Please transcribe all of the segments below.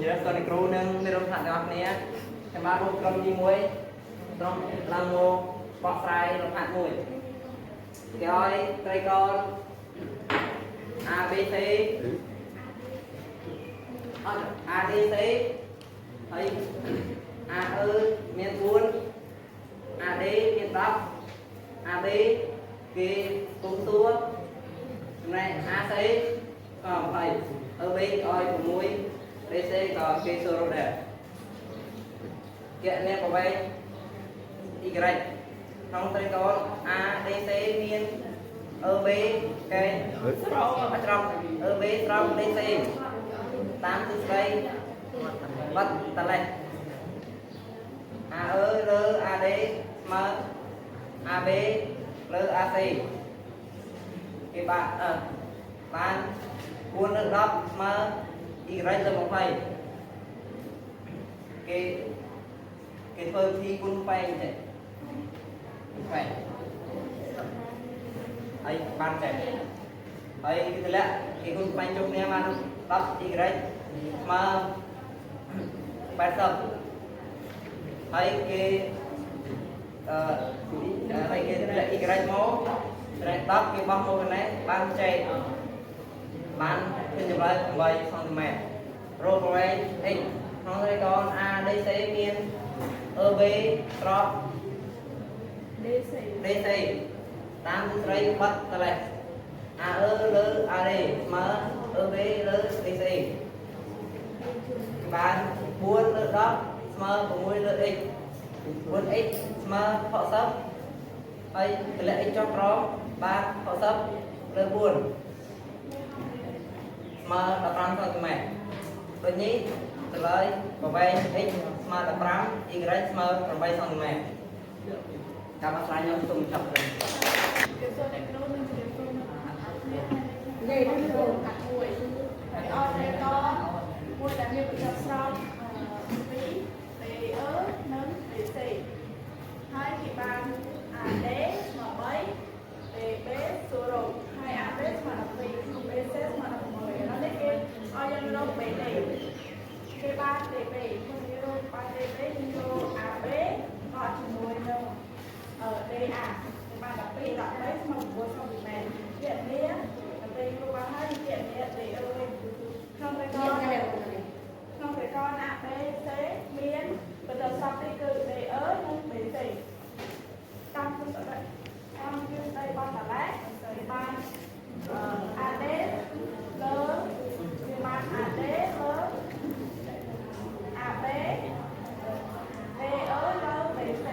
rất còn cừu nâng nên đồng thẳng ngọc này em ba luôn cầm đi muối trong làm ngô bọc fry đồng hạt mùi cái cây con A B C A D C thấy A ư miền buôn A D miền bắc A B kia cung tua này A C còn phải ở B oi của mũi D C còn kia sơ rô đẹp kiện này của bay Y trong tay con A D C miền ở B cái trong ở B trong D C តាមទិសដីវត្តតលេះ A អើលើ AD ស្មើ AB លើ AC គេបានបាន4លើ10ស្មើ Y លើ20គេធ្វើវិធីគុណបែងចេះបែងហើយបានចេះហើយគេទម្លាក់គេគុណបែងជុំគ្នាបាន10 Y ស្មើ80ហើយគេហើយគេទម្លាក់ Y មកតែ10គេបោះមកកណែបានចែកបានឃើញចម្លើយ8 សង់ទីម៉ែត្ររកប្រវែង x ក្នុងត្រៃកោណ ADC មាន EB ស្រប DC តាមទិសដីបត់តលេះ AE លើ AD ស្មើ EB លើ DC បាន4លើ10ស្មើ6លើ x 4x ស្មើ60ហើយតម្លាក់ x ចុះក្រោមបាន60លើ4ស្មើ15 សង់ទីម៉ែត្រដូចនេះតម្លៃប្រវែង x ស្មើ15 y ស្មើ8 សង់ទីម៉ែត្រតាមអាស្រ័យខ្ញុំសូមចាប់ទៅនេះគឺកាត់មួយហើយអត់ទេតមួយដែលមានប្រចាំស្រោចពី អឺនិង DC ហើយគេបាន AD ស្មើ3 AB 0ហើយ AB ស្មើ12 BC ស្មើ16ហើយនេះគេឲ្យយើងរក BD គេបាន DB គឺយើងរកបាន DB យើងរក AB កត់ជាមួយនឹងDA គេបាន12 13ស្មើ9 សង់ទីម៉ែត្រជានេះពេលគ្រូបានហើយជានេះ DE ក្នុងរកក្នុងរកណា BC មានបន្តសព្ទនេះគឺ DE និង BC តាមទិសដីបត់តលេះគេបាន AD លើគេបាន AD លើ AB DE លើ BC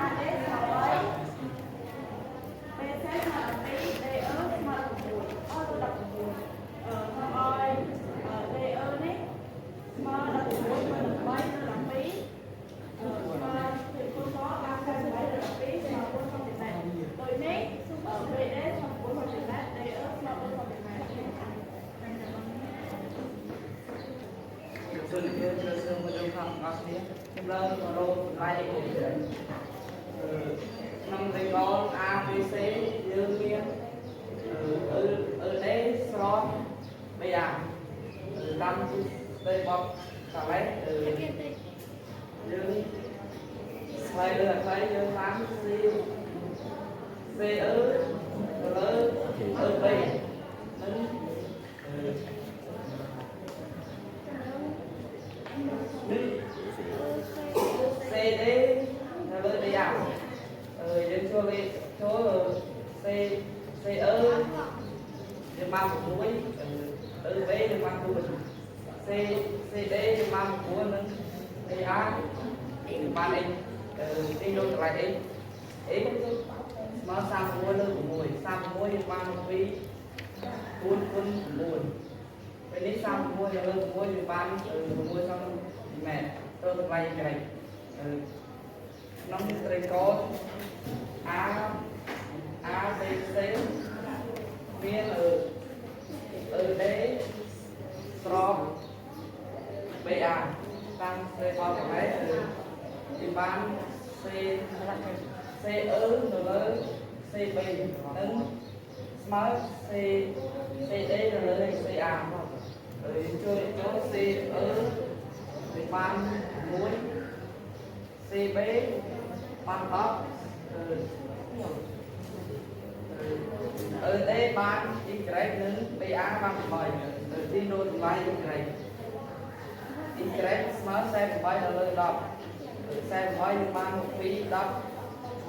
AD ស្មើ3 BC ស្មើ12 DE ស្មើ6អត់ទៅ16ខ្ញុំឲ្យ DE នេះស្មើ16 3 12ស្មើពីគុណតបាន48 12ស្មើ4 សង់ទីម៉ែត្រដូចនេះ BD ស្មើ4 សង់ទីម៉ែត្រ DE ស្មើ4 សង់ទីម៉ែត្រសូមជម្រាបសួរមកដល់ខាងអស់គ្នាខ្ញុំឡើងរកតម្លៃក្នុងត្រៃកោណ ABC យើងមាន ED ស្រប BA តាមទិសដីបត់តលេះយើងស្វែងលើអត្ថ័យយើងបាន C CE ទៅលើ EB និងCD ទៅលើ DA យើងចូលលេខចូល CE យើងបាន6 EB យើងបាន4 CD យើងបាន9និង DA យើងបាន x ទីយកតម្លៃ x ស្មើ34លើ6 36យើងបាន12 4 គុណ9ពេលនេះ36លើ6យើងបាន6 សង់ទីម៉ែត្រត្រូវតម្លៃក្រេចក្នុងត្រៃកោណ ABC មាន ED ស្រប BA តាមត្រៃកោណនេះគេបាន CE នៅលើ CB និងស្មើ CD នៅលើ CA chơi chỗ C thì ban muối CB ban top D ban Y nâng BA ban 7ទីនោះតម្លៃ Y ស្មើ48ដល់លើ10 48នឹងបាន62 10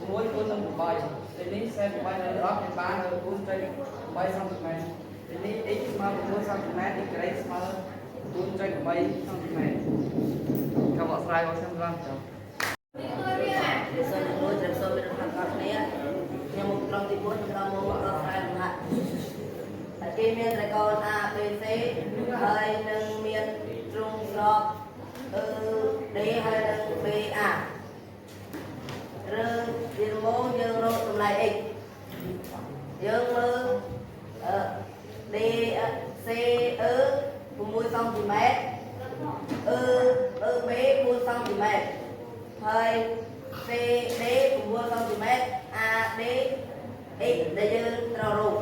6គុណនឹង8ទីនេះ48ដល់10នឹងបានគុណចេញ8សង់ទីម៉ែត្រទីនេះ x ស្មើ6សង់ទីម៉ែត្រ y ស្មើគុណចេញ8សង់ទីម៉ែត្រចាំបកស្រាយរបស់ខ្ញុំឡើងចាំសូមមួយត្រឹមសូមមានខាងកាត់គ្នាខ្ញុំមកត្រង់ទី4ខ្ញុំមកបកស្រាយលំហាត់តែគេមានត្រកូល A B C ហើយនឹងមានទ្រង់ស្របD ហើយនឹង BA ឬវាមកយើងរកតម្លៃ x យើងមើលD C 6សង់ទីម៉ែត្រB 4សង់ទីម៉ែត្រហើយ C D 9សង់ទីម៉ែត្រ A D x ដែលយើងត្រូវរក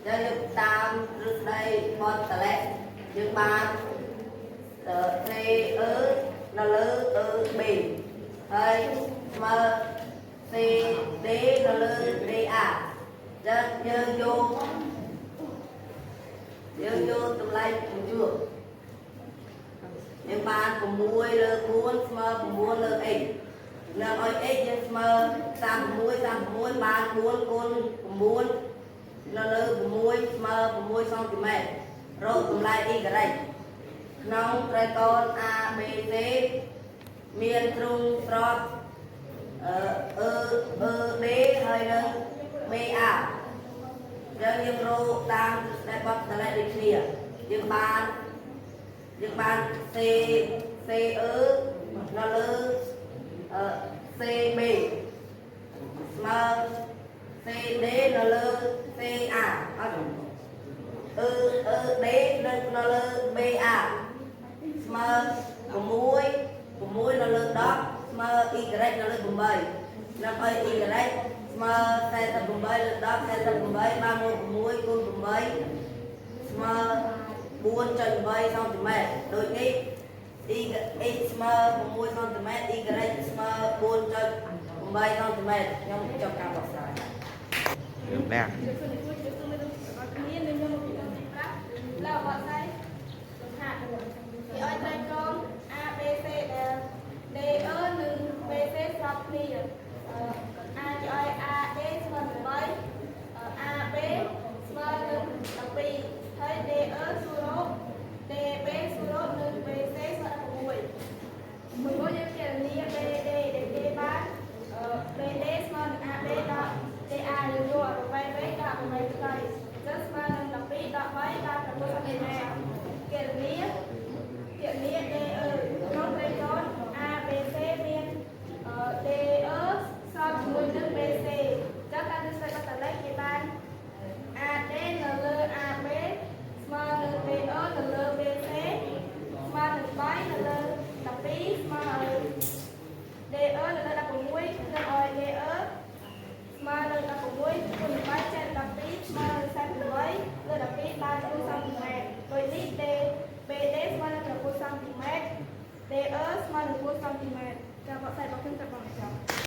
យើងតាមរឹសដីបត់តលេយើងបាន C នៅលើ B ហើយស្មើ C D នៅលើ DA ចឹងយើងយកតម្លៃបញ្ជួបយើងបាន6លើ4ស្មើ9លើ x នឹងឲ្យ x យើងស្មើ36បាន4គុណ9នៅលើ6ស្មើ6សង់ទីម៉ែត្ររកតម្លៃ y ក្នុងត្រៃកូល ABC មានទ្រង់ស្របD ហើយនឹង BA យើងរកតាមដែលបត់តលេដូចគ្នាយើងបាន C នៅលើ CB ស្មើ CD នៅលើ CA អត់D នៅលើ BA ស្មើ6នៅលើ10ស្មើ y នៅលើ8នឹងឲ្យ y ស្មើ48លើ10 48បានមក6គុណ8ស្មើ 4.8សង់ទីម៉ែត្រដូចនេះ x ស្មើ6សង់ទីម៉ែត្រ y ស្មើ 4.8សង់ទីម៉ែត្រខ្ញុំចប់ការបកស្រាយរឿងណា là bọn đây hạt thì ở đây con A B C D ở nương B C sắp đi